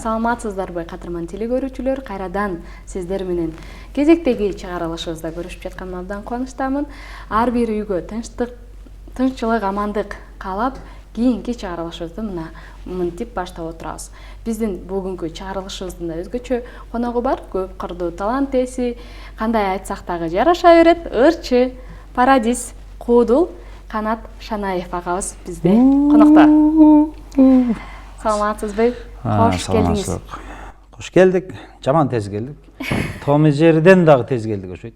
саламатсыздарбы кадырман теле көрүүчүлөр, кайрадан сиздер менен кезектеги чыгарылышыбызда көрүшүп жатканыма абдан кубанычтамын. Ар бир үйгө тынччылык, амандык каалап, кийинки чыгарылышыбызды мына мынтип баштап отурабыз. Биздин бүгүнкү чыгарылышыбыздын да өзгөчө коногу бар, көп кырдуу талант ээси, кандай айтсак дагы жараша берет, ырчы, парадис, куудул Канат Шанаев агабыз бизде конокто. Саламатсызбы? Кош келдиңиз. Кош келдик. Жаман тез келдик. Томи жерден дагы тез келдик ошойт.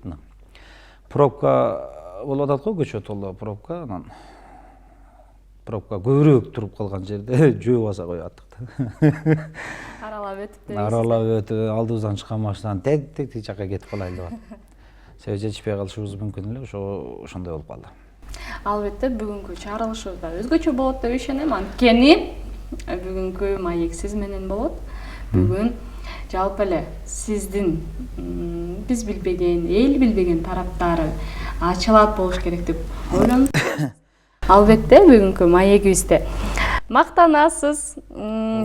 Пробка болуп атат го, көчө толо пробка, анан пробка көбүрөөк туруп калган жерде жөө баса коюп аттык. Аралап өтүп. Аралап өтүп, алдыбыздан чыккан машинадан тек жакка кетип калайлы деп атат. Себеби жетишпей калышыбыз мүмкүн эле, ошондой болуп калды. Албетте бүгүнкү чыгарылышыбызда өзгөчө болот деп ишенем. Анткени бүгүнкү маек сиз менен болот. Бүгүн жалпы эле сиздин биз билбеген, эл билбеген тараптары ачылат болуш керек деп ойлойм. Албетте бүгүнкү маегибизде мактанасыз,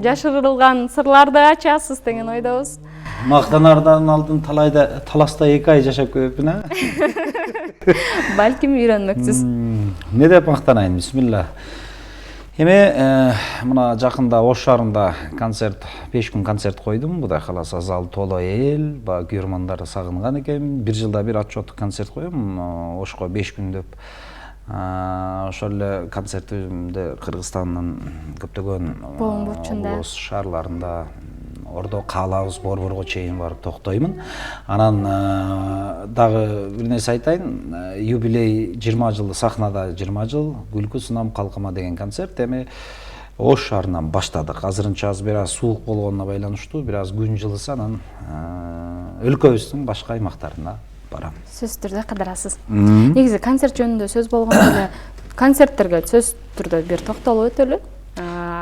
жашырылган сырларды ачасыз деген ойдобуз. Мактанардан алдын таласта 2 ай жашап көпүн, а? Балким үйрөнмөксүз. Не деп мактанайын, бисмилла. Эми мына жакында Ош шаарында концерт, 5 күн концерт койдум. Кудай кааласа зал толо эл, көрөрмандарды сагынган экен. 1 жылда бир отчеттук концерт коем, Ошко 5 күн деп. Ошол эле концертимде Кыргызстандын көптөгөн облус шаарларында, Ордо каалабыз, Борборго чейин барып токтоймун. Анан дагы бир нерсе айтайын, юбилей 20 жыл, сахнада 20 жыл, Гүлкү сунам калкыма деген концерт. Эми Ош шаарынан баштадык. Азырынча бир аз суук болгонуна байланыштуу, бир аз күн жылыса, анан өлкөбүздүн башка аймактарына барам. Сөз түрдө кыдырасыз. Негизи концерт жөнүндө сөз болгондо эле концерттерге сөз түрдө бир токтолуп өтөлү.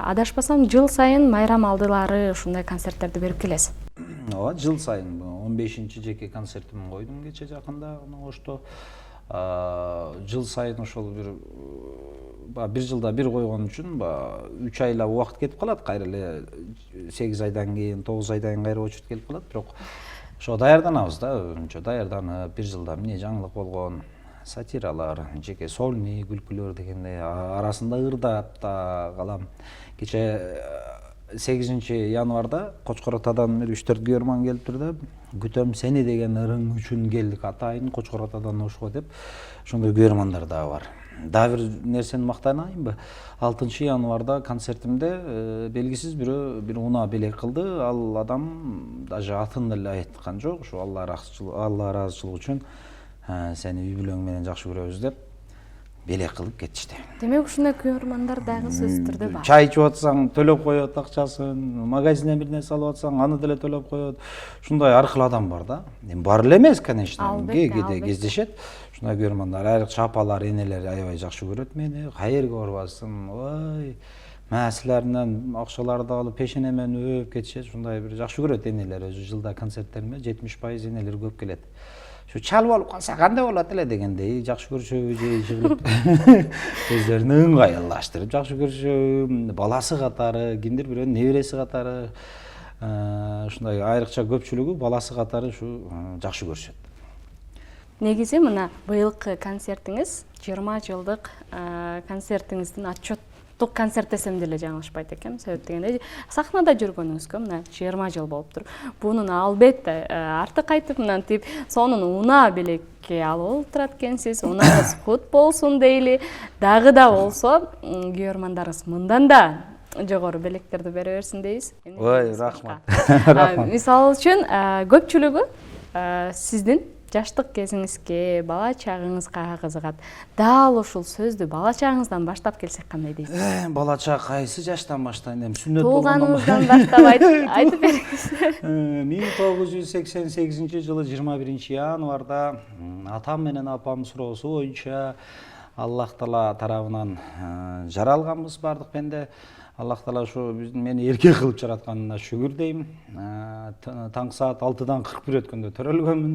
Адашпасам, жыл сайын майрам алдылары ушундай концерттерди берип келесиз. Ооба, жыл сайын 15-чи жеке концертимди койдум кече жакында Ошто. Жыл сайын ошол бир жылда бир койгон үчүн 3 айлап убакыт кетип калат, кайра эле 8 айдан кийин, 9 айдан кийин кайра очередь келип калат, бирок ошо даярданабыз да, өзүнчө даярданып, бир жылда эмне жаңылык болгон, сатиралар, жеке сольный күлкүлөр дегендей, арасында ырдап да калам. Кече 8 январда Кочкор Атадан 3-4 көрөрман келиптир да, күтөм сени деген ырың үчүн келдик атайын Кочкор Атадан Ошко деп, ошондой көрөрмандар дагы бар. Дагы бир нерсени мактанайынбы? 6 январда концертимде белгисиз бир унаа белек кылды. Ал адам даже атын эле айткан жок. Ушу Алла ыраазычылыгы үчүн сени үй бүлөң менен жакшы көрөбүз деп белек кылып кетишти. Демек ушундай көрөрмандар дагы сөз түрдө бар. Чай ичип атсаң төлөп коет акчасын, магазинден бир нерсе алып атсаң аны деле төлөп коет. Ушундай ар кыл адам бар да. Эми бар эле эмес, конечно. Кээде кездешет. Ушундай көрөрмандар, айрыкча апалар, энелер аябай жакшы көрөт мени. Кайерге барбасын, ой, силерден акчаларды алып пешенемен өп кетишет. Ушундай бир жакшы көрөт энелер, өзү жылда концерттериме 70% энелер көп келет. Şu çal olup kalsa kандай болот эле дегендей жакшы көрүшөбү же иши кылып өздөрүн ыңгайлаштырып жакшы көрүшөбү, баласы катары, кимдир бирөөнүн небереси катары, ушундай айрыкча көпчүлүгү баласы катары ушу жакшы көрүшөт. Негизи мына быйылкы концертиңиз 20 жылдык концертиңиздин отчеттук концерт десем деле жаңылышпайт экенмин. Себеп дегенде сахнада жүргөнүңүзгө мына 20 жыл болуптур. Бунун албетте артык айтып мынтип сонун унаа белекке алып отурат экенсиз. Унааңыз кут болсун дейли. Дагы да болсо көрөрмандарыңыз мындан да жогору белектерди бере берсин дейбиз. Ой, рахмат. Мисалы үчүн көпчүлүгү сиздин жаштык кезиңизге, бала чагыңызга кызыгат. Дал ушул сөздү бала чагыңыздан баштап келсек кандай дейсиз? Бала чак кайсы жаштан баштайын? Эми сүннөт болгондон туулганыңыздан баштап айтып бериңиз. 1988 жылы 21 январда атам менен апам суроосу боюнча Аллах Таала тарабынан жаралганбыз бардык пенде. Аллах Таала ушу мени эркек кылып жаратканына шүгүр дейм. Таң саат 6-дан 41 өткөндө төрөлгөнмүн.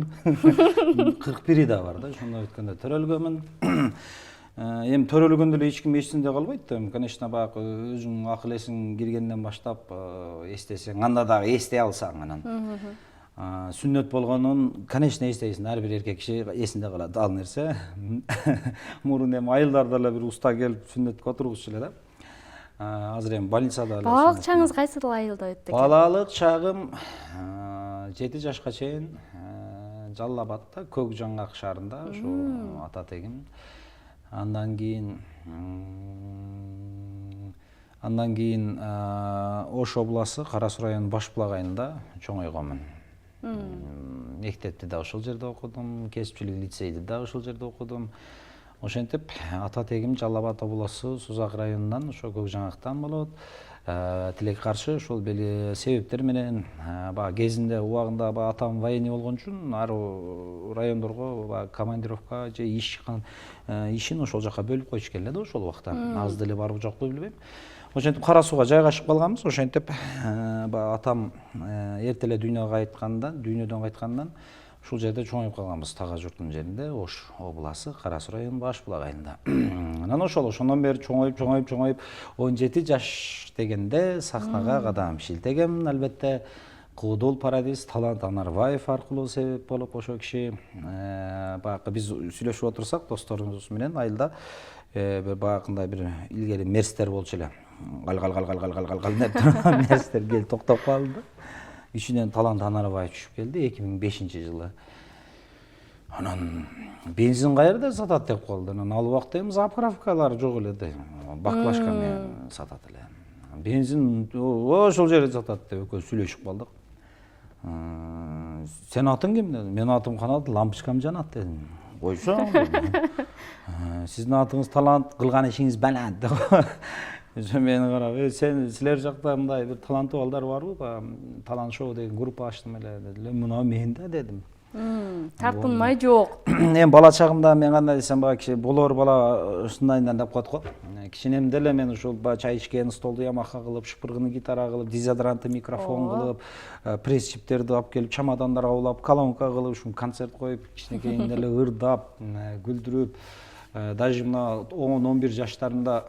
41 да бар да, ошондо өткөндө төрөлгөнмүн. эми төрөлгөндө эле эч ким эсинде калбайт да. Конечно, баягы өзүң акыл эсиң киргенден баштап эстесең, анда дагы эстей алсаң анан. Сүннөт болгонун, конечно, эстейсиң. Ар бир эркек киши эсинде калат ал нерсе. Мурун эми айылдарда эле бир уста келип сүннөткө отургузчу эле да. Азыр эми больницада эле. Балалык чагыңыз кайсыл айылда өттү экен? Балалык чагым 7 жашка чейин Жалал Абадта, Көк Жаңгак шаарында, ошо ата тегим. Андан кийин Ош областы Кара Суу районунун Башбулак айылында чоңойгонмун. Мектепти да ошол жерде окудум, кесипчилик лицейди да ошол жерде окудум. Ошентип ата тегим Жалал Абад областы Сузак районунан, ошо Көк Жаңгактан болот. Тилекке каршы ошол бели себептер менен баягы кезинде убагында атам военный болгон үчүн ар райондорго командировка же ишин ошол жака бөлүп койчу экен эле да ошол убакта. Аз деле барбы жокпу билбейм. Ошентип Кара Сууга жайгашып калганбыз. Ошентип атам эрте эле дүйнөдөн кайткандан ушул жерде чоңоюп калганбыз, Тага журтунун жеринде, Ош областы Кара Суу районунун Башбулак айылында. Анан ошондон бери чоңоюп 17 жаш дегенде сахнага кадам шилтегем. Албетте Куудул Парадис Талант Анарбаев аркылуу себеп болуп, ошо киши баягы биз сүйлөшүп отурсак досторубуз менен айылда баягындай бир илгери мерстер болчу эле. Гал деп турган мерстер келип токтоп калды. Ичинен Талант Анарбаев түшүп келди 2005-жылы. Анан бензин каерде сатат деп калды. Анан ал убакта эми заправкалар жок эле да. Баклажка менен сатат эле. Бензин ошол жерде сатат деп экөөбүз сүйлөшүп калдык. Сен атың ким дедим. Менин атым Канат, лампочкам жанат дедим. Койсоң. Сиздин атыңыз Талант, кылган ишиңиз балант деп. Мени карап, силер жакта мындай бир таланттуу балдар барбы? Талант шоу деген группа ачтым эле дедилер. Мына мен да дедим. Тартынмай жок. Эми бала чагымда мен кандай десем, киши болор бала ушундайдан деп коет го. Кичинемде эле мен ушул чай ичкен столду ямаха кылып, шыпыргыны гитара кылып, дезодорантты микрофон кылып, пресс-чиптерди алып келип, чамадандар улап, колонка кылып, ушун концерт коюп, кичинекейинде эле ырдап, күлдүрүп, даже мына 10-11 жаштарында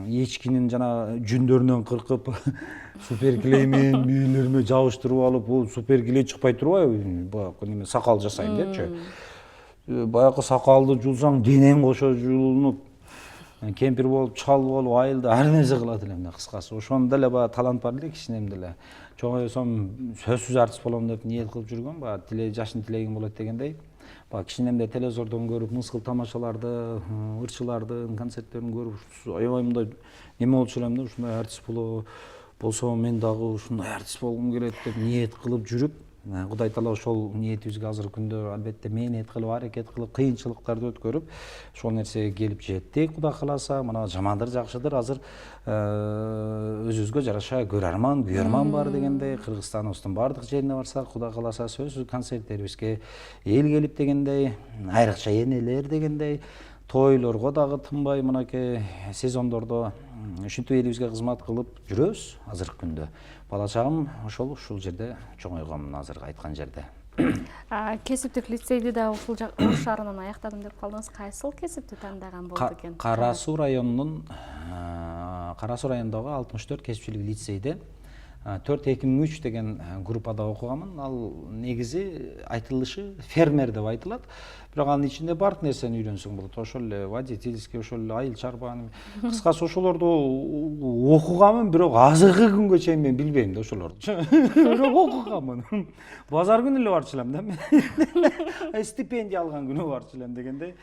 эчкинин жана жүндөрүнөн кыркып, суперклей менен мээлериме жабыштырып алып, бул суперклей чыкпай турбайбы? Баягы неме сакал жасайм депчи. Баягы сакалды жулсаң, денең кошо жулунуп, кемпир болуп, чал болуп, айылда ар нерсе кылат элем да, кыскасы. Ошондо эле баягы талант бар эле кичинемде эле. Чоңойсом сөзсүз артист болом деп ниет кылып жүргөм, баягы жашын тилегим болот дегендей. Кичинемде телевизордон көрүп, мыскыл тамашаларды, ырчылардын концерттерин көрүп, аябай мындай неме болчу элем да, ушундай артист болсом мен дагы ушундай артист болгум келет деп ниет кылып жүрүп, Кудай таала ошол ниетибизге азыркы күндө албетте мээнет кылып, аракет кылып, кыйынчылыктарды өткөрүп, ошол нерсеге келип жеттик. Кудай кааласа, мына жамандыр, жакшыдыр, азыр өзүбүзгө жараша көрөрман, күйөрман бар дегендей, Кыргызстаныбыздын бардык жерине барсак, Кудай кааласа сөзсүз концерттерибизге эл келип дегендей, айрыкча энелер дегендей, тойлорго дагы тынбай мынакей сезондордо ушинтип элибизге кызмат кылып жүрөбүз азыркы күндө. Бала чагым ушул жерде чоңойгонмун, азыркы айткан жерде. Кесиптик лицейди да ушул Ош шаарынан аяктадым деп калдыңыз. Кайсыл кесипти тандаган болду экен? Кара Суу районундагы 64 кесипчилик лицейде 4-2003 деген группада окуганмын. Ал негизи айтылышы фермер деп айтылат. Бирок анын ичинде бардык нерсени үйрөнсөң болот. Ошол эле водительский, ошол эле айыл чарба. Кыскасы ошолорду окуганмын, бирок азыркы күнгө чейин мен билбейм да ошолорду. Бирок окуганмын. Базар күнү эле барчу элем да. Стипендия алган күнү барчу элем дегендей.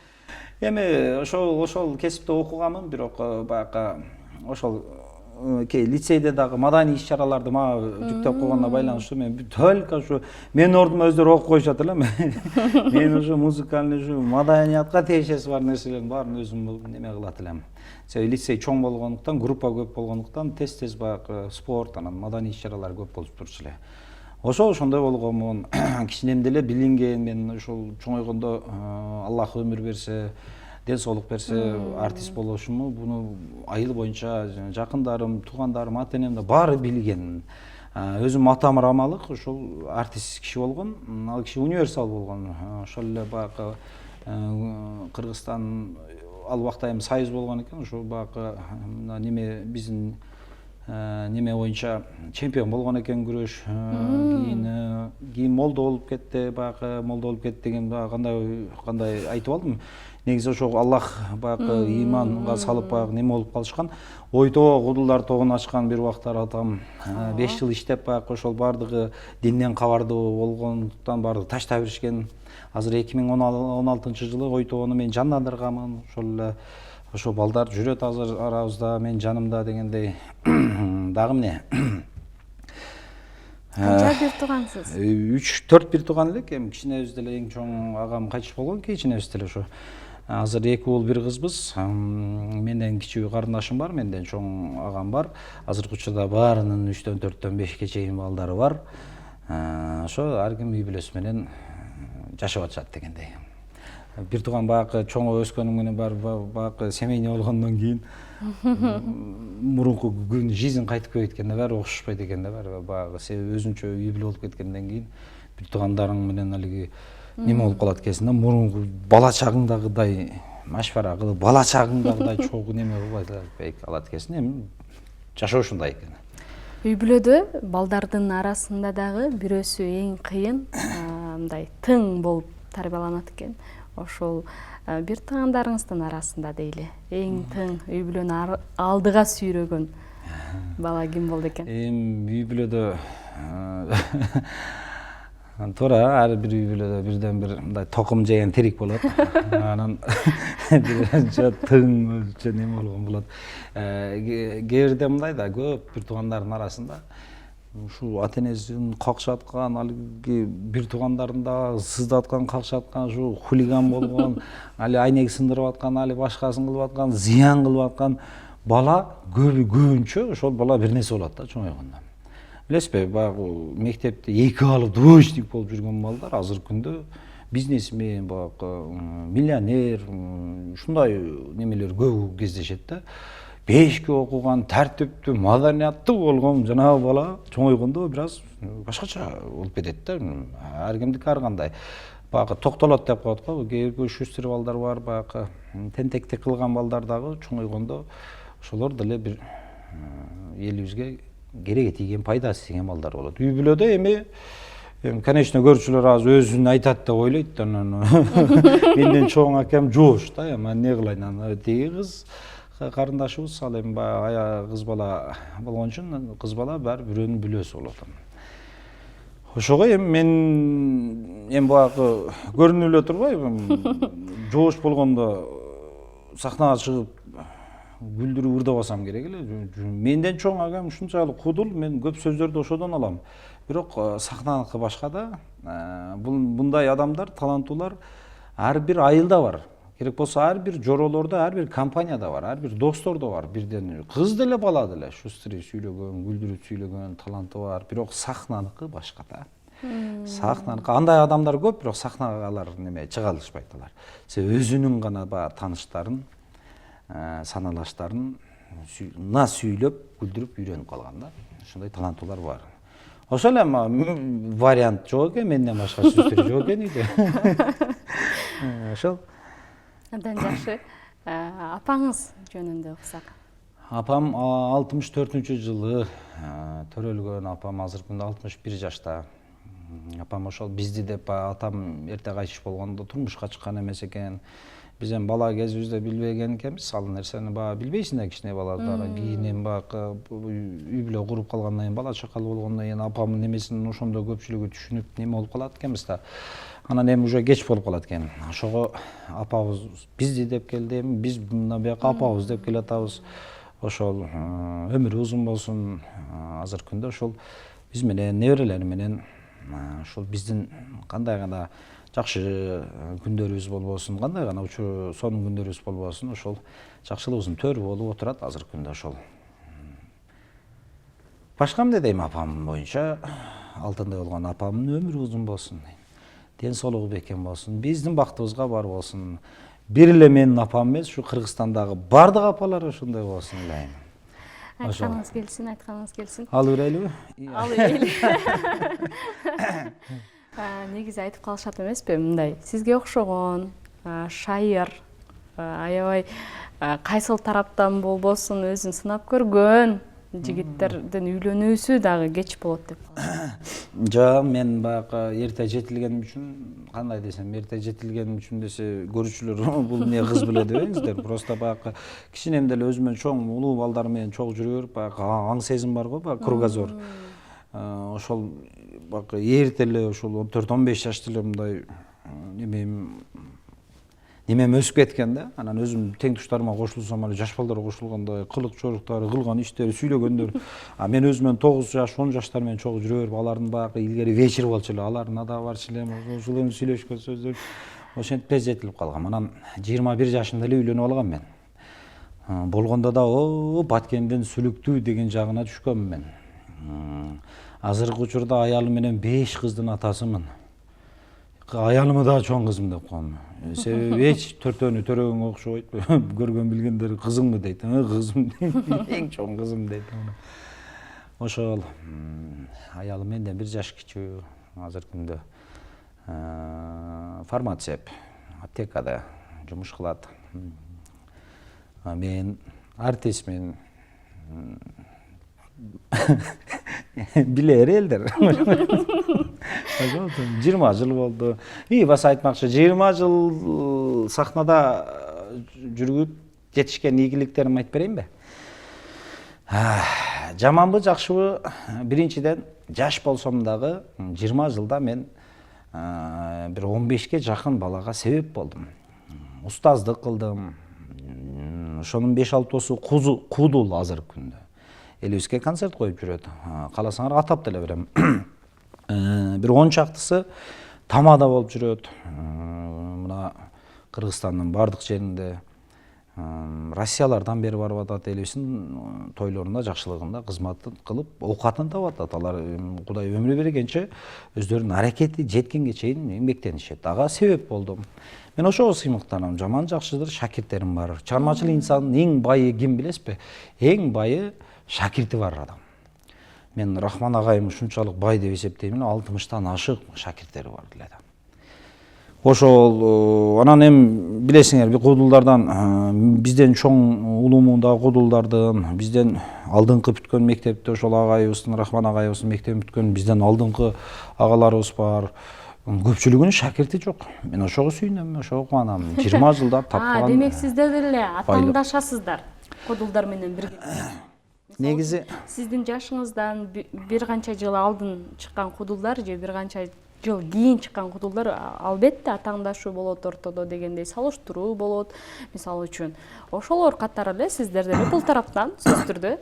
Эми ошол кесипте окуганмын, бирок баягы ошол лицейде дагы маданий иш-чараларды мага жүктөп койгонуна байланыштуу мен только ушу менин ордума өздөрү окуп коюшат эле. Мен ушу музыкальный, ушу маданиятка тиешеси бар нерселердин баарын өзүм неме кылат элем. Себеби лицей чоң болгондуктан, группа көп болгондуктан тез баягы спорт, анан маданий иш-чаралар көп болуп турчу эле. Ошондой болгонмун. Кичинемде эле билинген, мен ушул чоңойгондо Аллах өмүр берсе, ден соолук берсе, артист болушуму, буну айыл боюнча жакындарым, туугандарым, ата-энем да баары билген. Өзүм атам Рамалык, ушул артист киши болгон, ал киши универсал болгон. Ошол эле баягы Кыргызстан ал убакта эми союз болгон экен, ошо баягы неме биздин неме боюнча чемпион болгон экен күрөш. Кийин молдо болуп кетти, баягы молдо болуп кетти деген кандай айтып алдым. Негизи ошо Аллах баягы ыйманга салып баягы неме болуп калышкан. Ойто кудулдар тогун ачкан бир убактар атам 5 жыл иштеп баягы ошол бардыгы динден кабардуу болгондуктан бардыгы таштап беришкен. Азыр 2016-жылы Ойтоону мен жандандырганмын. Ошол эле ошо балдар жүрөт азыр арабызда, мен жанымда дегендей. Дагы эмне? Канча бир туугансыз? 3-4 бир тууган элек. Эми кичинебиз деле эң чоң агам кайтыш болгон, кичинебиз деле ошо. Азыр 2 уул 1 кызбыз. Менден кичүү карындашым бар, менден чоң агам бар. Азыркы учурда баарынын 3-төн 4төн 5ке чейин балдары бар. Ошо ар ким үй бүлөсү менен жашап атышат дегендей. Бир тууган баягы чоңо өскөнүм менен баягы семейный болгондон кийин мурунку күн жизнь кайтып келип кеткенде баары окшошпойт экен да, баары баягы өзүнчө үй бүлө болуп кеткенден кийин бир туугандарың менен алиги неме болуп калат экенсиң да, мурунку бала чагыңдагыдай машвара кылып, бала чагыңдагыдай чогуу неме кылбай алат экенсиң. Эми жашоо ушундай экен. Үй бүлөдө балдардын арасында дагы бирөөсү эң кыйын мындай тың болуп тарбияланат экен. Ошол бир туугандарыңыздын арасында дейли эң тың үй бүлөнү алдыга сүйрөгөн бала ким болду экен? Үй бүлөдө туура ар бир үй бүлөдө бирден бир мындай токум жеген тирик болот. Анан биринчи тың өзүнчө неме болгон болот. Кээ бирде мындай да, көп бир туугандардын арасында ушу ата-энесин какшаткан, алиги бир туугандарын да сыздаткан, какшаткан, ушу хулиган болгон, али айнеги сындырып аткан, али башкасын кылып аткан, зыян кылып аткан бала көбүнчө ошол бала бир нерсе болот да чоңойгондо. Билесизби, баягы мектепте 2 алып двоечник болуп жүргөн балдар азыркы күндө бизнесмен, баягы миллионер, ушундай немелер көп кездешет да. 5ке окуган, тартиптүү, маданияттуу болгон жанагы бала чоңойгондо бир аз башкача болуп кетет да. Ар кимдики ар кандай. Баягы токтолот деп коет го. Кээ шүстүр балдар бар, баягы тентектик кылган балдар дагы чоңойгондо ошолор деле бир элибизге кереги тийген, пайдасы тийген балдар болот. Үй бүлөдө эми конечно көрүүчүлөр азыр өзүн айтат деп ойлойт. Менден чоң акам жоош да, эми эмне кылайын? Тиги кыз карындашыбыз ал эми баягы кыз бала болгон үчүн кыз бала баары бирөөнүн бүлөсү болот. Ошого эми мен баягы көрүнүп эле турбайбы, жоош болгондо сахнага чыгып күлдүрүп ырдабасам керек эле. Менден чоң агам ушунчалык кудул, мен көп сөздөрдү ошодон алам. Бирок сахнаныкы башка да. Мындай адамдар, таланттуулар ар бир айылда бар. Керек болсо ар бир жоролордо, ар бир компанияда бар, ар бир достордо бар. Бирден кыз деле бала деле шустри сүйлөгөн, күлдүрүп сүйлөгөн таланты бар. Бирок сахнаныкы башка да. Сахнаныкы андай адамдар көп, бирок сахнага алар неме чыга алышпайт алар. Өзүнүн гана тааныштарын, саналаштарын сүйлөп, күлдүрүп үйрөнүп калган да. Ушундай таланттуулар бар. Ошол эми вариант жок экен, менден башка сүстүр жок экен үйдө. Ошол. Абдан жакшы. Апаңыз жөнүндө уксак. Апам 64-жылы төрөлгөн. Апам азыркы күндө 61 жашта. Апам ошол бизди деп, атам эрте кайтыш болгондо турмушка чыккан эмес экен. Биз эми бала кезибизде билбеген экенбиз, ал нерсени билбейсиң да кичине балада. Кийин баягы үй бүлө куруп калгандан кийин, бала чакалуу болгондон кийин апамдын немесин ошондо көпчүлүгү түшүнүп неме болуп калат экенбиз да. Анан эми уже кеч болуп калат экен. Ошого апабыз бизди деп келди, эми биз мына бияка апабыз деп келатабыз. Ошол өмүрү узун болсун. Азыркы күндө ошол биз менен неберелер менен ошол биздин кандай гана жакшы күндөрүбүз болбосун, кандай гана сонун күндөрүбүз болбосун, ошол жакшылыгыбыздын төрү болуп отурат азыркы күндө ошол. Башка эмне дейм апам боюнча? Алтындай болгон апамдын өмүрү узун болсун. Ден соолугу бекем болсун. Биздин бактыбызга бар болсун. Бир эле менин апам эмес, ушу Кыргызстандагы бардык апалар ошондой болсун элейм. Айтканыңыз келсин, айтканыңыз келсин. Ал үрелиби? Ал үрели. Негизи айтып калышат эмеспи, мындай сизге окшогон шайыр аябай кайсыл тараптан болбосун өзүн сынап көргөн жигиттердин үйлөнүүсү дагы кеч болот деп калат. Жок, мен баягы эрте жетилгеним үчүн, кандай десем, эрте жетилгеним үчүн десе көрүүчүлөр бул эмне кыз беле дебеңиздер. Просто баягы кичинем деле өзүмөн чоң улуу балдар менен чогуу жүрө берип, баягы аң сезим бар го, баягы кругозор. Ошол баягы эрте эле ошол 14-15 жашта эле мындай немем өсүп кеткен да. Анан өзүм тең туштарыма кошулсам, эле жаш балдар кошулгандай кылык чоруктары, кылган иштери, сүйлөгөндөр. А мен өзүмөн 9 жаш, 10 жаштар менен чогуу жүрө берип, алардын баягы илгери вечер болчу эле, алардын да барчу элем, ошол эми сүйлөшкөн сөздөр ошентип тез жетилип калгам. Анан 21 жашымда эле үйлөнүп алгам мен. Болгондо да Баткенден Сүлүктүү деген жагына түшкөнмүн мен. Азыркы учурда аялым менен 5 кыздын атасымын. Аялымы да чоң кызым деп коем. Себеби эч төртөөнү төрөгөнгө окшобойт. Көргөн билгендер кызыңбы дейт. Кызым, эң чоң кызым дейт. Ошол аялым менден 1 жаш кичүү. Азыркы күндө фармацевт, аптекада жумуш кылат. Мен артистмин. Билер элдер. 20 жыл болду. Баса айтмакчы, 20 жыл сахнада жүрүп жетишкен ийгиликтеримди айтып берейинби? Жаманбы, жакшыбы? Биринчиден, жаш болсом дагы 20 жылда мен бир 15ке жакын балага себеп болдум. Устаздык кылдым. Ошонун 5-6 кудул азыркы күндө. Элибизге концерт коюп жүрөт. Кааласаңар атап деле берем. Бир 10 чактысы тамада болуп жүрөт. Мына Кыргызстандын бардык жеринде, Россиялардан бери барып атат, элибиздин тойлорунда, жакшылыгында кызмат кылып, оокатын таап атат. Алар Кудай өмүр бергенче өздөрүнүн аракети жеткенге чейин эмгектенишет. Ага себеп болдум. Мен ошого сыймыктанам. Жаман жакшыдыр, шакирттерим бар. Чыгармачыл инсандын эң байы ким билесизби? Эң байы шакирти бар адам. Мен Рахман агайым ушунчалык бай деп эсептеймин, 60тан ашык шакирттери бар деле. Ошол анан эми билесиңер, бир кудулдардан бизден чоң улуумундагы кудулдардын, бизден алдыңкы бүткөн мектепте ошол агайыбыздын, Рахман агайыбыздын мектебин бүткөн бизден алдыңкы агаларыбыз бар. Көпчүлүгүнүн шакирти жок. Мен ошого сүйүнөм, ошого кубанам. 20 жылда тапкан. Демек сиздер деле атаандашасыздар кудулдар менен бирге. Негизи сиздин жашыңыздан бир канча жыл алдын чыккан кудулдар же бир канча жыл кийин чыккан кудулдар албетте атаандашуу болот ортодо дегендей салыштыруу болот. Мисалы үчүн ошолор катары эле сиздер деле бул тараптан сөзсүз түрдө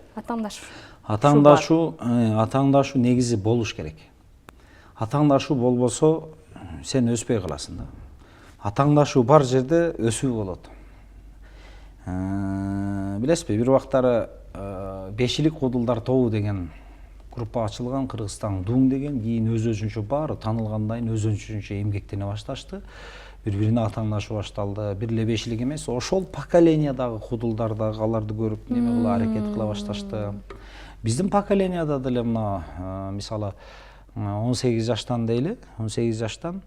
атаандашуу негизи болуш керек. Атаандашуу болбосо сен өспөй каласың да. Атаандашуу бар жерде өсүү болот. Билесизби, бир убактары Бешилик кудулдар тобу деген группа ачылган, Кыргызстан Дуң деген, кийин өзүнчө баары таанылгандан өзүнчө эмгектене башташты. Бири-бирине атаандашуу башталды. Бир эле Бешилик эмес, ошол поколениядагы кудулдар дагы аларды көрүп неме кыла аракет кыла башташты. Биздин поколенияда деле мына мисалы 18 жаштан дейли, 18 жаштан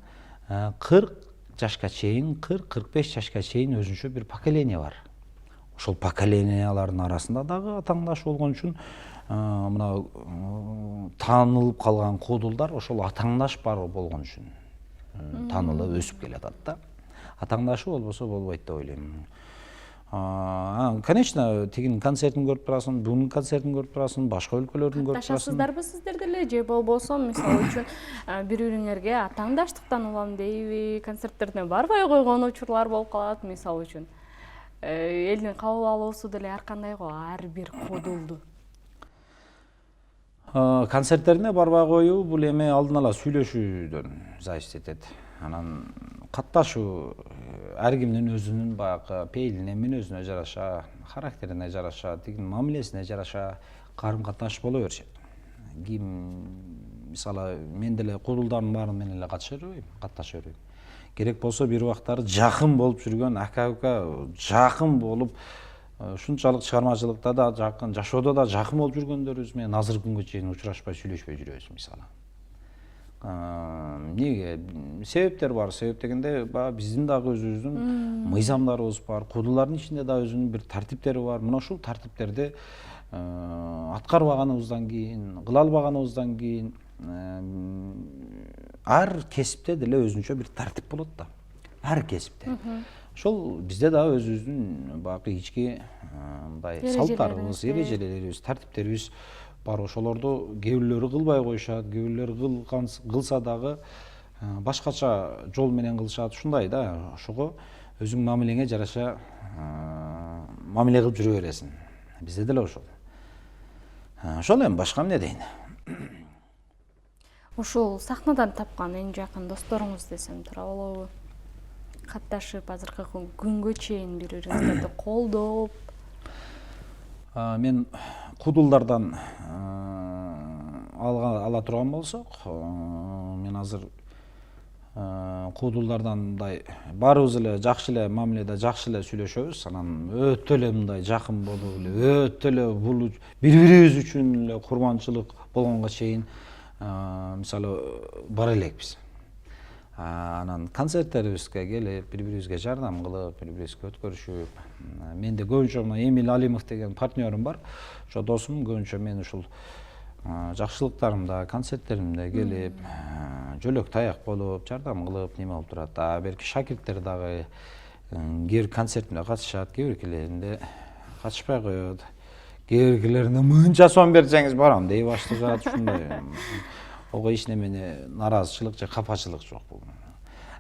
40 жашка чейин, 40-45 жашка чейин өзүнчө бир поколения бар. Ошол поколениялардын арасында дагы атаандашуу болгон үчүн мына таанылып калган кудулдар ошол атаандаш бар болгон үчүн таанылып өсүп келатат да. Атаандашуу болбосо болбойт деп ойлойм. Конечно, тигинин концертин көрүп турасың, бунун концертин көрүп турасың, башка өлкөлөрдүн көрүп турасың. Катташасыздарбы сиздер деле же болбосо мисалы үчүн бири-бириңерге атаандаштыктан улам дейби, концерттерине барбай койгон учурлар болуп калат мисалы үчүн. Элдин кабыл алуусу деле ар кандай го, ар бир кудулду. Концерттерине барбай коюу бул эми алдын ала сүйлөшүүдөн зависит этет. Анан катташуу ар кимдин өзүнүн баягы пейилине, мүнөзүнө жараша, характерине жараша, тигинин мамилесине жараша карым-катнаш боло беришет. Ким мисалы мен деле кудулдардын баарын менен эле катташа бербейм. Керек болсо бир убактары жакын болуп жүргөн ака-ука, жакын болуп ушунчалык чыгармачылыкта да жакын, жашоодо да жакын болуп жүргөндөрүбүз менен азыркы күнгө чейин учурашпай, сүйлөшпөй жүрөбүз мисалы. себептер бар. Себеп дегенде биздин дагы өзүбүздүн мыйзамдарыбыз бар. Кудулардын ичинде да өзүнүн бир тартиптери бар. Мына ушул тартиптерди аткарбаганыбыздан кийин, кыла албаганыбыздан кийин ар кесипте деле өзүнчө бир тартип болот да. Ар кесипте. Ошол бизде дагы өзүбүздүн баягы ички мындай салттарыбыз, эрежелерибиз, тартиптерибиз бар. Ошолорду кээ бирлери кылбай коюшат, кээ бирлери кылса дагы башкача жол менен кылышат. Ушундай да. Ошого өзүң мамилеңе жараша мамиле кылып жүрө бересиң. Бизде деле ошол. Ошол эми башка эмне дейин? Ушул сахнадан тапкан эң жакын досторуңуз десем туура болобу? Катташып азыркы күнгө чейин бири-бириңиздерди колдоп. Мен кудулдардан ала турган болсок, мен азыр кудулдардан мындай баарыбыз эле жакшы эле мамиледе жакшы эле сүйлөшөбүз. Анан өтө эле мындай жакын болуп эле, өтө эле бул бири-бирибиз үчүн эле курманчылык болгонго чейин мисалы бара элекпиз. Анан концерттерибизге келип, бири-бирибизге жардам кылып, бири-бирибизге өткөрүшүп. Менде көбүнчө мына Эмил Алимов деген партнерим бар. Ошо досум көбүнчө мен ушул жакшылыктарымда, концерттеримде келип, жөлөк таяк болуп, жардам кылып, неме болуп турат. Берки шакирттер дагы кээ бир концертиме катышат, кээ биркилеринде катышпай коет. Кээ биркилеринде мынча сом берсеңиз барам дей башташат. Ушундай. Ого эч немени наразычылык же капачылык жок бул.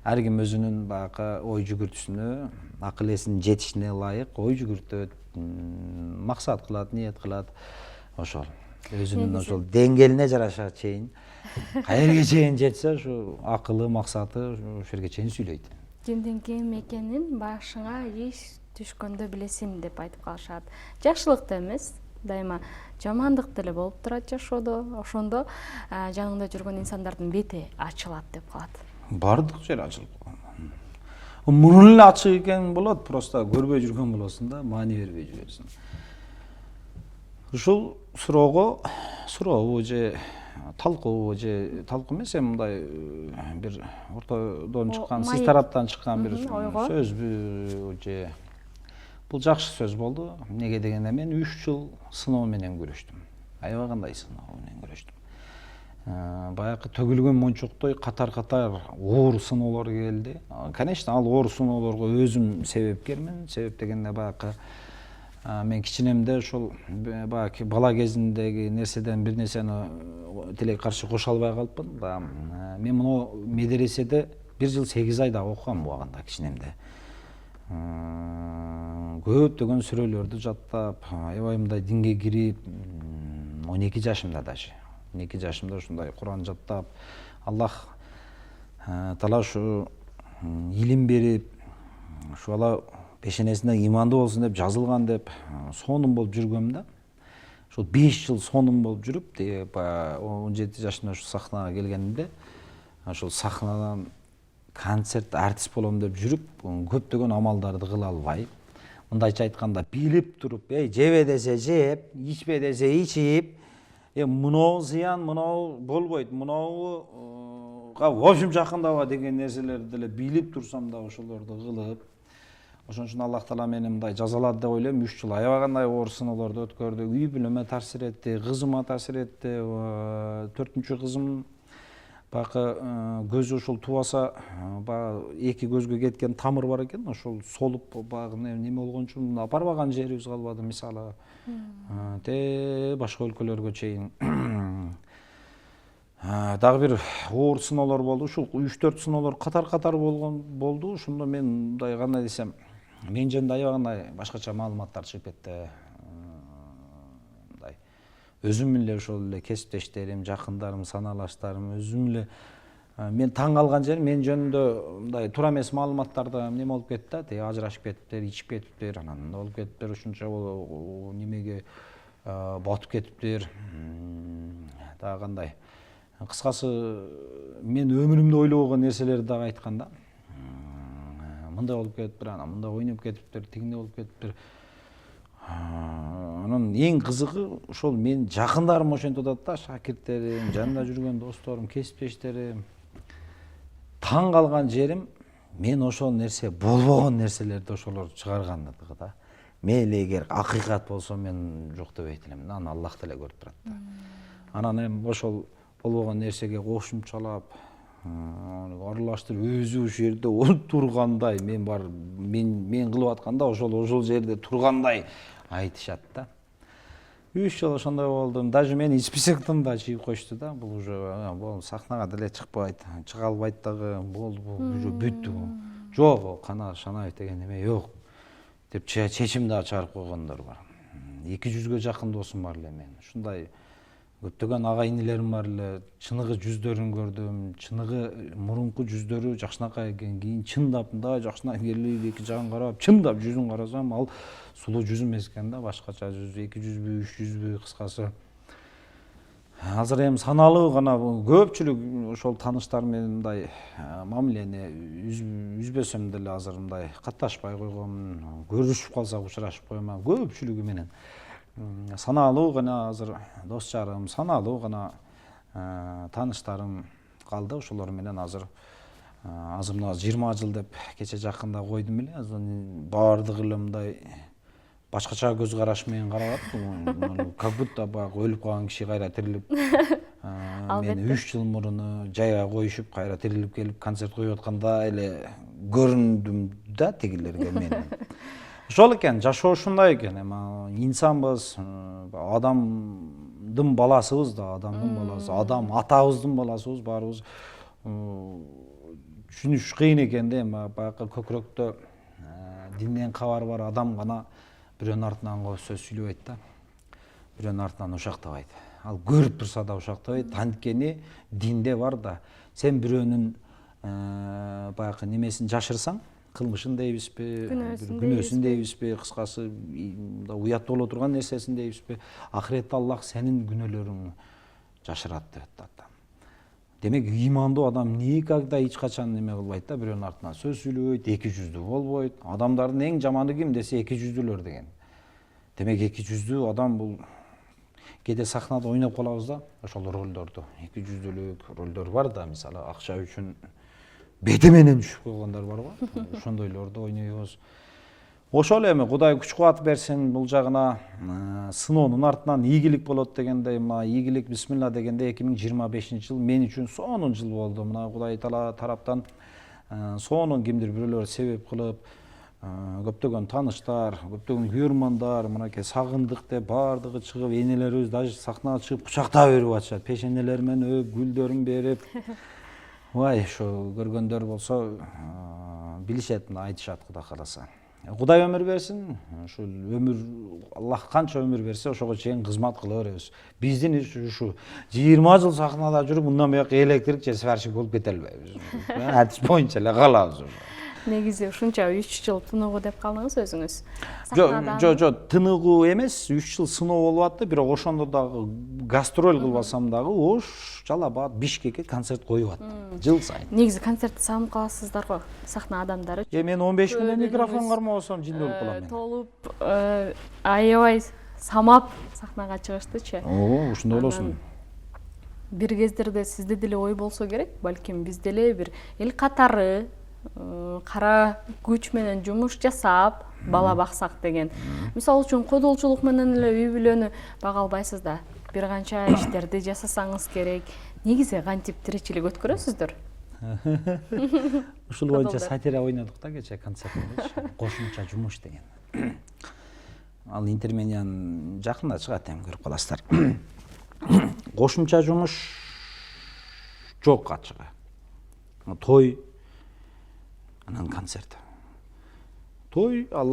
Ар ким өзүнүн баягы ой жүгүртүүсүнө, акыл эсинин жетишине ылайык ой жүгүртөт, максат кылат, ниет кылат. Ошол. Өзүнүн ошол деңгээлине жараша чейин, каерге чейин жетсе, ушу акылы, максаты ошол жерге чейин сүйлөйт. Кимдин ким экенин башыңа иш түшкөндө билесиң деп айтып калышат. Жакшылыкта эмес, дайыма жамандык деле болуп турат жашоодо. Ошондо жаныңда жүргөн инсандардын бети ачылат деп калат. Бардык жер ачылып калган. Мунун эле ачык экен болот, просто көрбөй жүргөн болосуң да, маани бербей жүрөсүң. Ушул сурообу же талкуубу же талкуу эмес, мындай бир ортодон чыккан, сиз тараптан чыккан бир сөзбү же бул жакшы сөз болду. Эмнеге дегенде мен 3 жыл сыноо менен күрөштүм. Аябай кандай сыноо менен күрөштүм. Баягы төгүлгөн мончоктой катар-катар оор сыноолор келди. Конечно, ал оор сыноолорго өзүм себепкермин. Себеп дегенде баягы мен кичинемде ошол баягы бала кезимдеги нерседен бир нерсени тилек каршы кошо албай калыпмын. Мен муну медреседе 1 жыл 8 айда окугам убагында кичинемде. Көптөгөн сүрөлөрдү жаттап, аябай мындай динге кирип, 12 жашымда даже. 12 жашымда ушундай Куран жаттап, Аллах Таала ушу илим берип, ушу бала пешенесине имандуу болсун деп жазылган деп сонун болуп жүргөм да. Ошол 5 жыл сонун болуп жүрүп, 17 жашымда ушу сахнага келгенимде, ошол сахнадан концерт артист болом деп жүрүп, көптөгөн амалдарды кыла албай, мындайча айтканда билип туруп, жебе десе жеп, ичпе десе ичип, мынау зыян, мынау болбойт, мынауга в общем жакындаба деген нерселерди деле билип турсам да ошолорду кылып, ошон үчүн Аллах Таала мени мындай жазалады деп ойлойм. 3 жыл аябай кандай оор сыноолорду өткөрдү. Үй бүлөмө таасир этти, кызыма таасир этти. 4-чү кызым баягы көзү ошол тубаса, баягы 2 көзгө кеткен тамыр бар экен, ошол солуп баягы неме болгон үчүн барбаган жерибиз калбады, мисалы. Башка өлкөлөргө чейин. Дагы бир оор сыноолор болду. Ушул 3-4 сыноолор катар-катар болду. Ошондо мен мындай кандай десем, мен жөнүндө аябай кандай башкача маалыматтар чыгып кетти. Мындай өзүм эле ошол эле кесиптештерим, жакындарым, саналаштарым, өзүм эле мен таң калган жерим, мен жөнүндө мындай туура эмес маалыматтарды неме болуп кетти да, ажырашып кетиптир, ичип кетиптир, анан мындай болуп кетиптир, ушунча немеге батып кетиптир. Дагы кандай кыскасы мен өмүрүмдө ойлобогон нерселерди дагы айткан да. Мындай болуп кетиптир, анан мындай ойноп кетиптир, тигине болуп кетиптир. Анан эң кызыгы ошол мен жакындарым ошентип атат да, шакирттерим, жанында жүргөн досторум, кесиптештерим. таң калган жерим, мен ошол нерсе болбогон нерселерди ошолор чыгаргандыгы да. Мейли эгер акыйкат болсо мен жок дебейт элем, аны Аллах деле көрүп турат да. Анан эми ошол болбогон нерсеге кошумчалап, аралаштырып өзү ошол жерде тургандай, мен кылып атканда ошол жерде тургандай айтышат да. 3 жыл ошондой болдум. Даже мени списоктон да чыгып коюшту да. Бул уже бул сахнага деле чыкпайт, чыга албайт дагы. Болду, уже бүттү. Жок, Канат Шанаев деген эме жок деп чечим да чыгарып койгондор бар. 200ге жакын досум бар эле мен. Ушундай көптөгөн ага инилерим бар эле. Чыныгы жүздөрүн көрдүм. Чыныгы мурунку жүздөрү жакшынакай келген кийин чындап мындай жакшынакай келип эки жагын карап, чындап жүзүн карасам ал сулуу жүз эмес экен да, башкача жүз, 200бү, 300бү, кыскасы. Азыр эми саналуу гана көпчүлүк ошол тааныштар менен мындай мамилени үзбөсөм деле азыр мындай катташпай койгом, көрүшүп калсак учурашып коем. Көпчүлүгү менен саналуу гана азыр дос жарым, саналуу гана тааныштарым калды. Ошолор менен азыр мына 20 жыл деп кече жакында койдум эле. Азыр баардыгы эле мындай башкача көз караш менен карап атты. Как будто баягы өлүп калган киши кайра тирилип, мени 3 жыл мурун жайга коюшуп, кайра тирилип келип концерт коюп аткандай эле көрүндүм да тигилерге мен. Ошол экен, жашоо ушундай экен. Эми инсанбыз, адамдын баласыбыз да, адамдын баласы, адам атабыздын баласыбыз, баарыбыз түшүнүш кыйын экен да. Эми баягы көкүрөктө динден кабар бар адам гана бирөөнүн артынан сөз сүйлөбөйт да. Бирөөнүн артынан ушактабайт. Ал көрүп турса да ушактабайт. Анткени динде бар да, сен бирөөнүн баягы немесин жашырсаң, кылмышын дейбизби, күнөөсүн дейбизби, кыскасы уят боло турган нерсесин дейбизби, ахиретте Аллах сенин күнөөлөрүңдү жашырат деп атат. Демек ыймандуу адам никогда эч качан неме кылбайт да, бирөөнүн артынан сөз сүйлөбөйт, 200дүү болбойт. Адамдардын эң жаманы ким десе 200дүүлөр деген. Демек 200дүү адам бул кээде сахнада ойноп калабыз да, ошол ролдорду. 200дүүлүк ролдор бар да, мисалы акча үчүн бети менен түшүп койгондар бар го. Ошондойлорду ойнойбуз. Ошол эми Кудай күч кубат берсин, бул жагына сыноонун артынан ийгилик болот дегендей, мына ийгилик бисмилла дегенде 2025-жыл мен үчүн сонун жыл болду. Мына Кудай Таала тараптан сонун кимдир бирөөлөр себеп кылып, көптөгөн тааныштар, көптөгөн күйөрмандар, мынакей сагындык деп баардыгы чыгып, энелерибиз даже сахнага чыгып кучактап берип атышат, пешенелери менен өп, гүлдөрүн берип. Ой, ошо көргөндөр болсо билишет, мына айтышат Кудай кааласа. Кудай өмүр берсин, ушул өмүр Аллах канча өмүр берсе, ошого чейин кызмат кыла беребиз. Биздин ушу 20 жыл сахнада жүрүп, мындан буяк электрик же сварщик болуп кете албайбыз. Адис боюнча эле калабыз. Негизи ушунча 3 жыл тыныгуу деп калдыңыз өзүңүз. Жок, тыныгуу эмес, 3 жыл сыноо болуп атты, бирок ошондо дагы гастроль кылбасам дагы Ош, Жалал Абад, Бишкекке концерт коюп аттым жыл сайын. Негизи концертти сагынып каласыздар го, сахна адамдары. Мен 15 күнөн микрофон кармабасам жинде болуп калам мен. Толуп, аябай самап сахнага чыгыштычы. Ооба, ушундай болосун. Бир кездерде сизде деле ой болсо керек, балким биз деле бир эл катары кара күч менен жумуш жасап бала баксак деген. Мисалы үчүн кодолчулук менен эле үй бүлөнү бага албайсыз да. Бир канча иштерди жасасаңыз керек. Негизи кантип тиричилик өткөрөсүздөр? Ушул боюнча сатира ойнодук да кече концертте. Кошумча жумуш деген. Ал интермениян жакында чыгат, эми көрүп каласыздар. Кошумча жумуш жок ачыгы. Той анан концерт. Той ал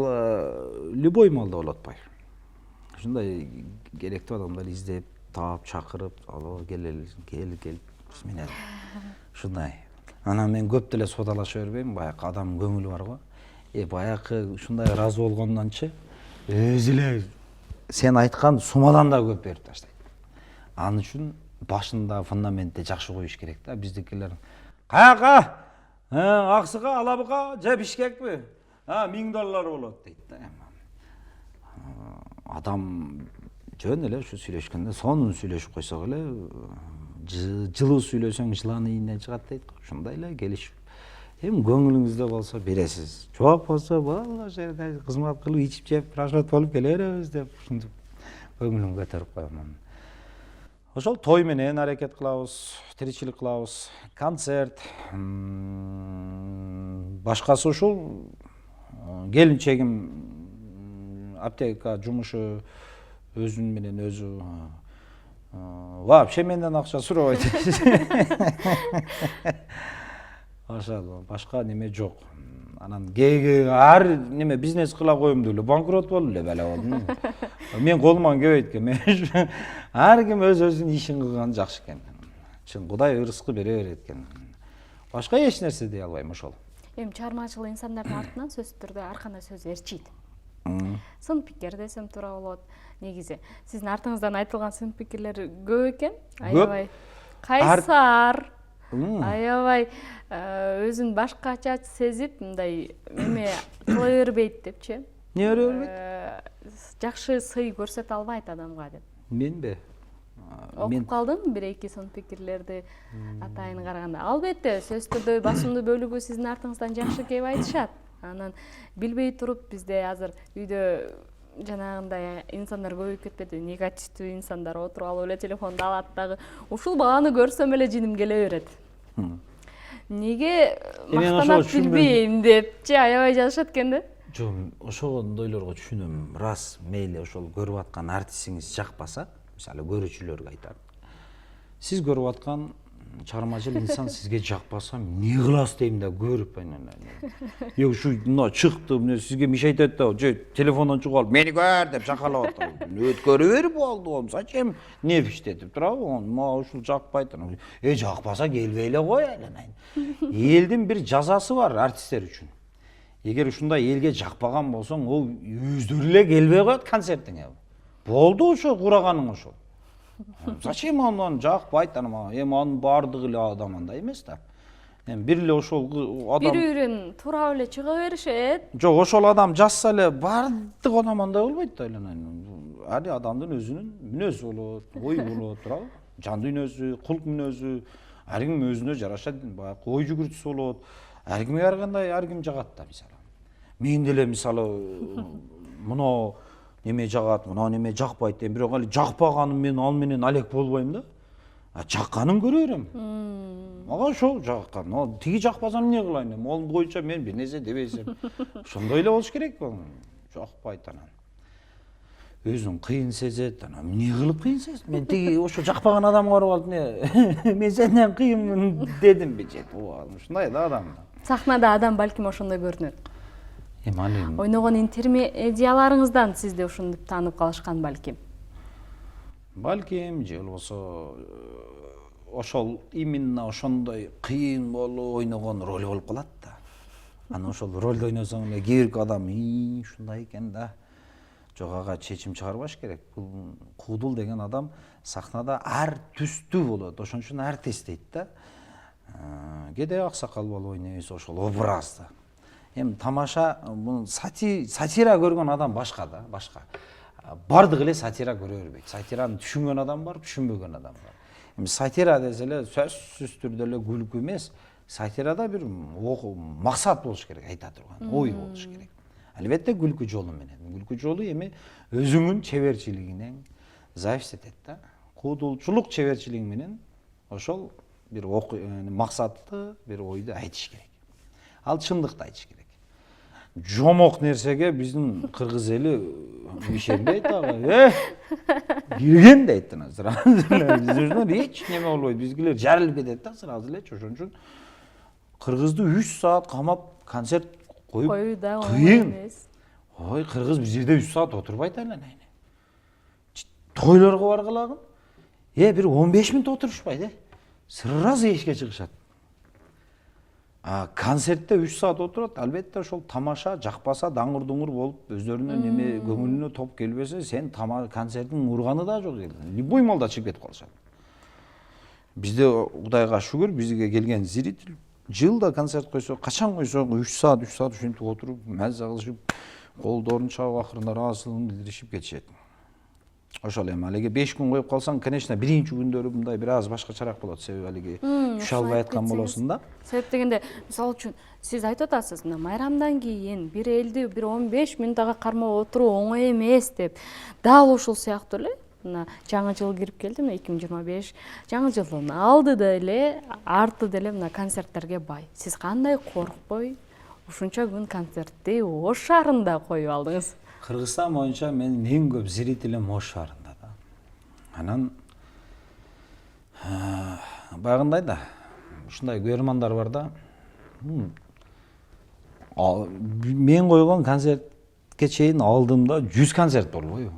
любой маалда болуп атпайбы. Ушундай керектүү адамдар издеп, таап, чакырып, алып кел менен ушундай. Анан мен көп деле содалаша бербейм, баягы адам көңүлү бар го. Баягы ушундай ыраазы болгондончу өзү эле сен айткан сумадан да көп берип таштайт. Ал үчүн башында фундаментти жакшы коюш керек да. Биздикилер каяка? Аксыга, Алабыга, же Бишкекпи? $1000 болот дейт да. Адам жөн эле ушу сүйлөшкөндө сонун сүйлөшүп койсок эле жылуу сүйлөсөң жылан ийинден чыгат дейт го. Ушундай эле келишип. Эми көңүлүңүздө болсо бересиз. Жок болсо бала жерде кызмат кылып, ичип жеп, рашат болуп келе беребиз деп ушинтип көңүлүм көтөрүп коёмун. Ошол той менен аракет кылабыз, тиричилик кылабыз, концерт, башкасы ушул келинчегим аптека жумушу өзүн менен өзү вообще менден акча сурабайт. Ошол башка неме жок. Анан ар неме бизнес кыла коем деп эле банкрот болуп эле бала болдум. Мен колуман келбейт экен. Ар ким өзүнүн ишин кылган жакшы экен. Чын Кудай ырыскы бере берет экен. Башка эч нерсе дей албайм ошол. Эми чыгармачыл инсандардын артынан сөзсүз түрдө ар кандай сөз ээрчийт. Сын пикир десем туура болот. Негизи сиздин артыңыздан айтылган сын пикирлер көп экен. Аябай кайсар, аябай өзүн башкача сезип, мындай эме кыла бербейт депчи. Не бербейт? Жакшы сый көрсөтө албайт адамга деп. Менби? Окуп калдым бир-эки сын пикирлерди атайын караганда. Албетте, сөзсүз түрдө басымдуу бөлүгү сиздин артыңыздан жакшы кеп айтышат. Анан билбей туруп бизде азыр үйдө жанагындай инсандар көбөйүп кетпеди. Негативдүү инсандар отуруп алып эле телефонду алат дагы. Ушул баланы көрсөм эле жиним келе берет. Неге мактанат билбейм депчи аябай жазышат экен да? Жок, ошондойлорго түшүнөм. Рас, мейли ошол көрүп аткан артистиңиз жакпаса, мисалы көрүүчүлөргө айтам. Сиз көрүп аткан чыгармачыл инсан сизге жакпаса, эмне кыласыз дейм да көрүп. Ушу мына чыкты, эмне сизге мишайт айтат да, же телефондон чыгып алып, мени көр деп шакалап атат. Өткөрүп берип болду, зачем нерв иштетип турабы? Мага ушул жакпайт. Жакпаса келбей эле кой эле. Элдин бир жазасы бар артисттер үчүн. Эгер ушундай элге жакпаган болсоң, ол өздөрү эле келбей коет концертиңе. Болду ошо кураганың ошол. Зачем андан жакпайт анан? Эми анын баардыгы эле адам андай эмес да. Эми бир эле ошол адам Бир-бирин тура эле чыга беришет. Жок, ошол адам жазса эле баардык адам андай болбойт да. Ар адамдын өзүнүн мүнөзү болот, ой болот, туурабы? Жан дүйнөсү, кулк мүнөзү, ар ким өзүнө жараша баягы ой жүгүртүүсү болот. Ар кимге ар кандай, ар ким жагат да мисалы. Мен деле мисалы мына неме жагат, мына неме жакпайт дейм, бирок али жакпаганым мен ал менен алек болбойм да. Жакканын көрө берем. Мага ошол жаккан. Ал тиги жакпасам эмне кылайын? Ал боюнча мен бир нерсе дебесем. Ошондой эле болуш керек бул. Жакпайт анан. Өзүн кыйын сезет, анан эмне кылып кыйын сезет? Мен тиги ошо жакпаган адамга барып алып мен сенден кыйынмын дедимби же? Ушундай да адам. Сахнада адам балким ошондой көрүнөт. Ойногон интермедияларыңыздан сизди ушинтип таанып калышкан балким. Балким же болбосо ошол именно ошондой кыйын болуп ойногон роль болуп калат да. Анан ошол ролду ойносоң эле кээ бир адам ушундай экен да. Жок, ага чечим чыгарбаш керек. Бул Куудул деген адам сахнада ар түстүү болот. Ошон үчүн артист дейт да. Кээде аксакал болуп ойнойбуз ошол образды. Эми тамаша бул сатира көргөн адам башка да, башка. Бардык эле сатира көрө бербейт. Сатираны түшүнгөн адам бар, түшүнбөгөн адам бар. Эми сатира десе эле сөзсүз түрдө эле күлкү эмес, сатирада бир максат болуш керек, айта турган, ой болуш керек. Албетте күлкү жолу менен. Күлкү жолу эми өзүңүн чеберчилигинен зависит этет да. Куудулчулук чеберчилиги менен ошол бир максатты, бир ойду айтыш керек. Ал чындыкты айтыш керек. Жомок нерсеге биздин кыргыз эли ишенбейт дагы. Кирген дейт сразу. Бизден эч неме болбойт. Бизгилер жарылып кетет да сразу элечи. Ошон үчүн кыргызды 3 саат камап концерт коюп да кыйын. Ой, кыргыз биз жерде 3 саат отурбайт эле. Тойлорго баргылагын бир 15 мүнөт отурушпайт, сразу эшикке чыгышат. Концертте 3 саат отурат, албетте ошол тамаша жакпаса, даңгыр-дуңгур болуп, өздөрүнө неме көңүлүнө топ келбесе, сен концерттин урганы да жок. Любой малда чыгып кетип калышат. Бизде Кудайга шүгүр, бизге келген зритель жылда концерт койсо, качан койсо 3 саат ушинтип отуруп, маза кылышып, колдорун чабып, акырында ыраазычылыгын билдиришип кетишет. ошол эми алиги 5 күн коюп калсаң, конечно, биринчи күндөрү мындай бир аз башкачараак болот, себеби алиги түшө албай аткан болосуң да. Себеп дегенде, мисалы үчүн сиз айтып атасыз, мына майрамдан кийин бир элди бир 15 мүнөт кармап отуруу оңой эмес деп. Дал ушул сыяктуу эле мына жаңы жыл кирип келди, мына 2025 жаңы жылдын алдыда эле, артыда эле мына концерттерге бай. Сиз кандай коркпой ушунча күн концертти Ош шаарында коюп алдыңыз? Кыргызстан боюнча менин эң көп зрителим Ош шаарында да. Анан баягындай да ушундай көрөрмандар бар да. Мен койгон концертке чейин алдымда 100 концерт болбойбу.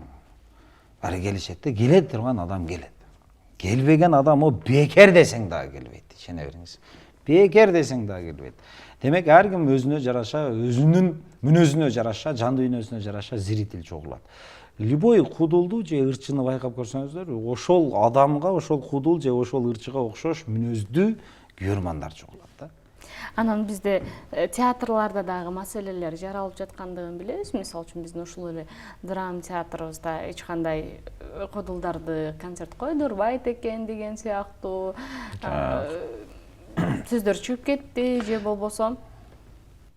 Баары келишет да, келе турган адам келет. Келбеген адам о бекер десең дагы келбейт, ишене бериңиз. Бекер десең дагы келбейт. Демек ар ким өзүнө жараша, өзүнүн мүнөзүнө жараша, жан дүйнөсүнө жараша зритель чогулат. Любой кудулду же ырчыны байкап көрсөңүздөр, ошол адамга, ошол кудул же ошол ырчыга окшош мүнөздүү көрөрмандар чогулат да. Анан бизде театрларда дагы маселелер жаралып жаткандыгын билебиз. Мисалы үчүн биздин ушул эле драма театрыбызда эч кандай кудулдарды концерт койдурбайт экен деген сыяктуу сөздөр чыгып кетти же болбосо?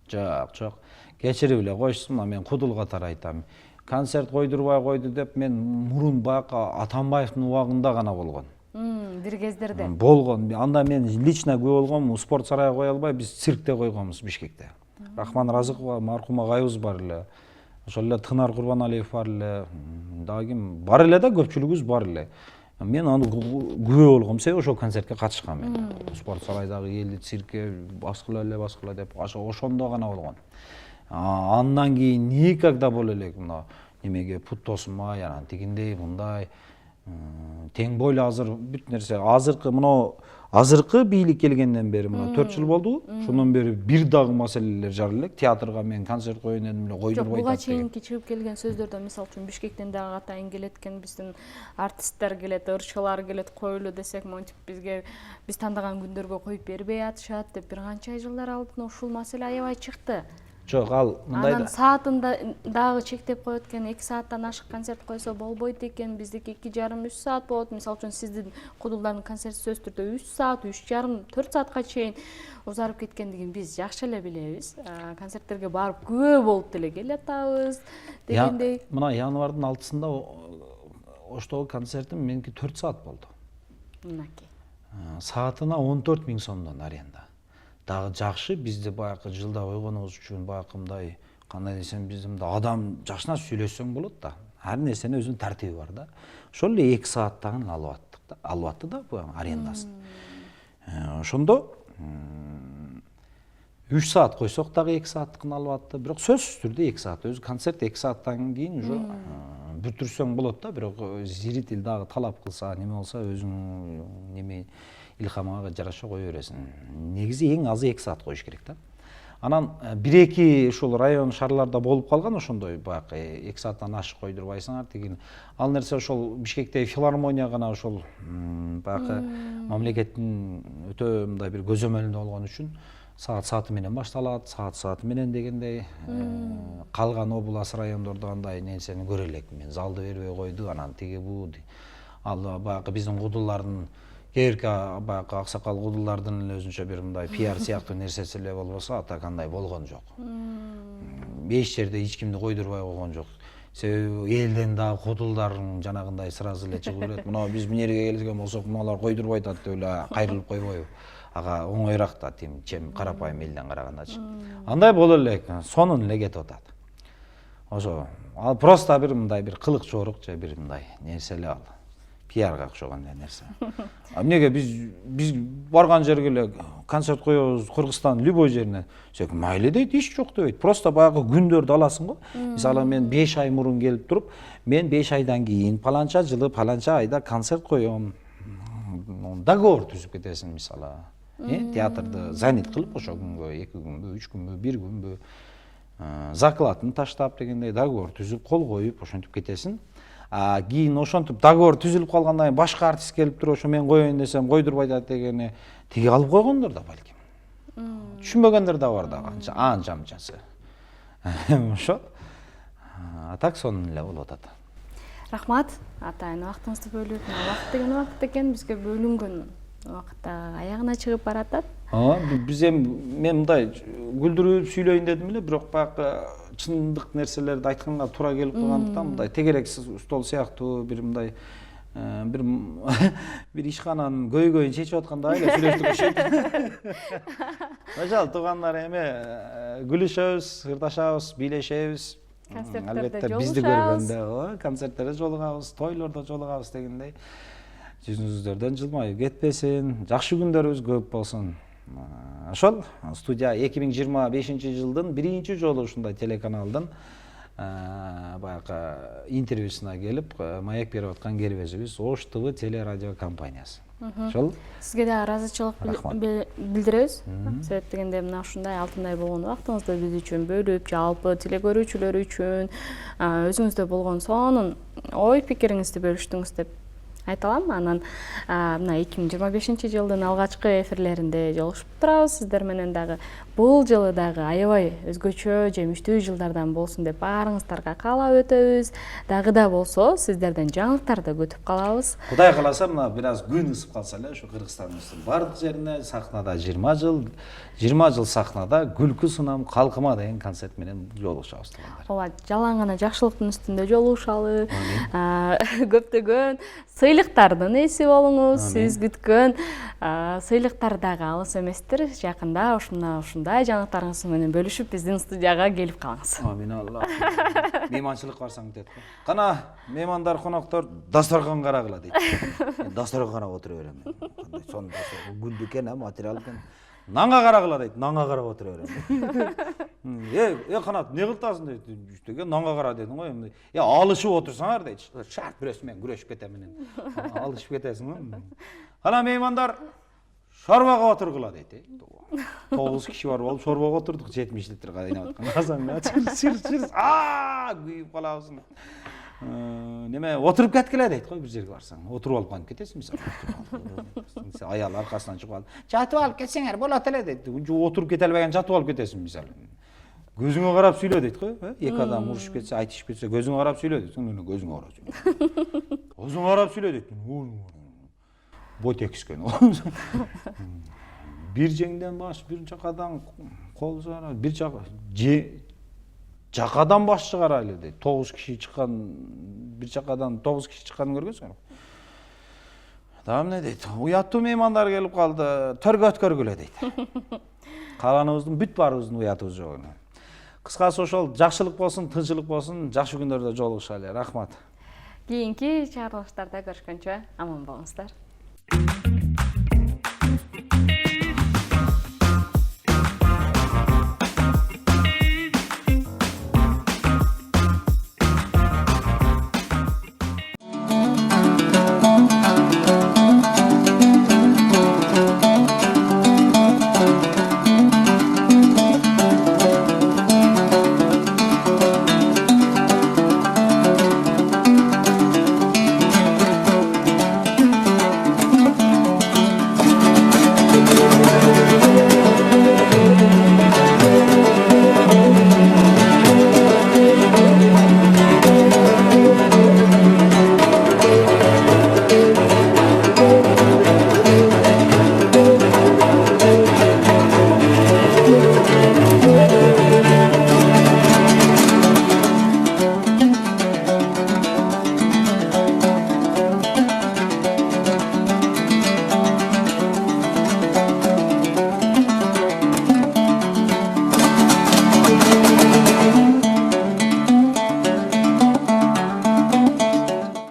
Жок. Кечирип эле коюшсун, мен кудул катары айтам. Концерт койдурбай койду деп мен мурун байкы Атамбаевдин убагында гана болгон. Бир кездерде. Болгон. Анда мен лично күбө болгом, спорт сарайга кое албай, биз циркте койгонбуз Бишкекте. Рахман Разыкова, маркум агайыбыз бар эле. Ошол эле Тынар Курбаналиев бар эле. Дагы ким бар эле да, көпчүлүгүбүз бар эле. Мен аны күбө болгом, себеби ошол концертке катышкан мен. Спорт сарайдагы элди циркке баскыла деп ошондо гана болгон. Андан кийин никогда боло элек мына немеге пут тосмай, анан тигиндей мындай тең бойлуу азыр бүт нерсе азыркы бийлик келгенден бери мына 4 жыл болду. Ошондон бери бир дагы маселелер жара элек. Театрга мен концерт коюн дедим эле, койдурбайт. Буга чейинки чыгып келген сөздөрдө мисалы үчүн Бишкектен дагы атайын келет экен, биздин артисттер келет, ырчылар келет, койлу десек монтип бизге биз тандаган күндөргө коюп бербей атышат деп бир канча жылдар алдын ушул маселе аябай чыкты. Жок, ал мындай да. Анан саатын дагы чектеп коет экен, 2 сааттан ашык концерт койсо болбойт экен, биздики 2,5-3 саат болот. Мисалы үчүн сиздин кудулдардын концерти сөзсүз түрдө 3 саат, 3,5, 4 саатка чейин узарып кеткендигин биз жакшы эле билебиз. Концерттерге барып күбө болуп деле келе атабыз дегендей. Мына январдын 6-сында Оштогу концертим меники 4 саат болду. Мынакей. Саатына 14 000 сомдон аренда. Дагы жакшы, бизде баягы жылда койгонубуз үчүн баягы мындай кандай десем, биздин адам жакшына сүйлөшсөң болот да. Ар нерсенин өзүнүн тартиби бар да. Ошол эле 2 сааттан алып атты да бу арендасын. Ошондо 3 саат койсок дагы 2 сааттыкын алып атты. Бирок сөзсүз түрдө 2 саат. Өзү концерт 2 сааттан кийин уже бүтүрсөң болот да. Бирок зритель дагы талап кылса, неме болсо өзүң неме илхамга жараша кое бересиң. Негизи эң азы 2 саат коюш керек да. Анан 1-2 ушул район шаарларда болуп калган ошондой баягы 2 сааттан ашык койдурбайсыңар деген. Ал нерсе ошол Бишкекте филармония гана ошол баягы мамлекеттин өтө мындай бир көзөмөлүндө болгон үчүн сааты менен башталат, сааты менен дегендей. Калган область райондордо андай нерсени көрө элек. Мен залды бербей койду, анан тиги бу. Ал баягы биздин кудулардын кээрки баягы аксакал кудулдардын эле өзүнчө бир мындай пиар сыяктуу нерсеси эле болбосо, ата кандай болгон жок. Эч жерде эч кимди койдурбай койгон жок. Себеби элден дагы кудулдардын жанагындай сразу эле чыгып келет. Мына биз Минерге келген болсок, мыналар койдурбайт деп эле кайрылып койбойбу. Ага оңойраак да, чем карапайым элден карагандачы. Андай боло элек, сонун эле кетип атат. Ошо, ал просто бир мындай бир кылык жорук же бир мындай нерсе эле ал. Пиарга окшогон нерсе. Эмнеге биз барган жерге эле концерт коебуз Кыргызстан любой жерине. Сек майлы дейт, иш жок дейт. Просто баягы күндөрдү аласың го. Мисалы мен 5 ай мурун келип туруп, мен 5 айдан кийин паланча жылы паланча айда концерт коём. Договор түзүп кетесиң мисалы. Театрды занят кылып ошо күнгө 2 күнбү, 3 күнбү, 1 күнбү закладын таштап дегендей договор түзүп кол коюп ошентип кетесиң. Кийин ошентип договор түзүлүп калгандан кийин башка артист келип туруп ошо мен коеюн десем койдурбайт дегени тиги алып койгондор да балким. Түшүнбөгөндөр да бар да анчасы. Ошо. Так сонун эле болуп атат. Рахмат. Атайын убактыңызды бөлүп, убакыт деген убакыт экен, бизге бөлүнгөн убакытта аягына чыгып баратат. Биз эми мен мындай күлдүрүп сүйлөйүн дедим эле, бирок баягы чындык нерселерди айтканга туура келип калгандыктан мындай тегерексиз стол сыяктуу бир мындай бир ишкананын көйгөйүн чечип аткандай эле сүйлөштүк окшойт. Ошол туугандар эми күлүшөбүз, ырдашабыз, бийлешебиз. Концерттерде бизди жолугабыз. көргөндө, концерттерде жолугабыз, тойлордо жолугабыз дегендей. Жүзүңүздөрдөн жылмайып кетпесин, жакшы күндөрүбүз көп болсун. Ошол студия 2025 жылдын биринчи жолу ушундай телеканалдын баягы интервьюсуна келип маек берип аткан кербезибиз Ош ТВ телерадио компаниясы. Ошол Сизге да ыраазычылык билдиребиз. Себеп дегенде мына ушундай алтындай болгон убактыңызды биз үчүн бөлүп, жалпы теле көрүүчүлөр үчүн өзүңүздө болгон сонун ой пикириңизди бөлүштүңүз деп айта алам. Анан мына 2025 жылдын алгачкы эфирлеринде жолугушуп турабыз сиздер менен дагы. Бул жылы дагы аябай өзгөчө, жемиштүү жылдардан болсун деп баарыңыздарга каалап өтөбүз. Дагы да болсо сиздерден жаңылыктарды күтүп калабыз. Кудай кааласа мына бир аз күн ысып калса эле ушу Кыргызстандын бардык жерине сахнада 20 жыл сахнада күлкү сунам калкыма деген концерт менен жолугушабыз туугандар. Ооба, жалаң гана жакшылыктын үстүндө жолугушалы. Көптөгөн сыйлыктардын эси болуңуз. Сиз күткөн сыйлыктар дагы алыс эместир. Жакында ушундай жаңылыктарыңыз менен бөлүшүп биздин студияга келип калыңыз. Амин Алла. Мейманчылык барсаң дейт го. Кана меймандар, коноктор дасторгон карагыла дейт. Дасторгон карап отура берем. Кандай сон дасторгон гүлдү экен, материал экен. Нанга карагыла дейт. Нанга карап отура берем. Канат, не кылтасың дейт. Үстөгө нанга кара дедиң го. Алышып отурсаңар дейт. Шарт бирөөсү менен күрөшүп кетем менен. Алышып кетесиң го. Кана меймандар шорбага отургула дейт. 9 киши бар болуп шорбага отурдук, 70 литр кайнап аткан казанга. Чыр күйүп калабыз. Неме отуруп кеткиле дейт го, бир жерге барсаң. Отуруп алып калып кетесиң мисалы. Аял аркасынан чыгып алып, жатып алып кетсеңер болот эле дейт. Отуруп кете албаган жатып алып кетесиң мисалы. Көзүңө карап сүйлө дейт го. Эки адам урушуп кетсе, айтышып кетсе, көзүңө карап сүйлө дейт. Көзүңө карап сүйлө. Көзүңө карап сүйлө дейт. Бой текишкен. Бир жеңден баш, бир жакадан кол жара, бир жакадан баш чыгара эле дейт. 9 киши чыккан, бир жакадан 9 киши чыкканын көргөнсүңөр. Дагы эмне дейт? Уяттуу меймандар келип калды, төргө өткөргүлө дейт. Калганыбыздын бүт баарыбыздын уятыбыз жок. Кыскасы ошол жакшылык болсун, тынччылык болсун, жакшы күндөрдө жолугушайлы. Рахмат. Кийинки чыгарылыштарда көрүшкөнчө аман болуңуздар.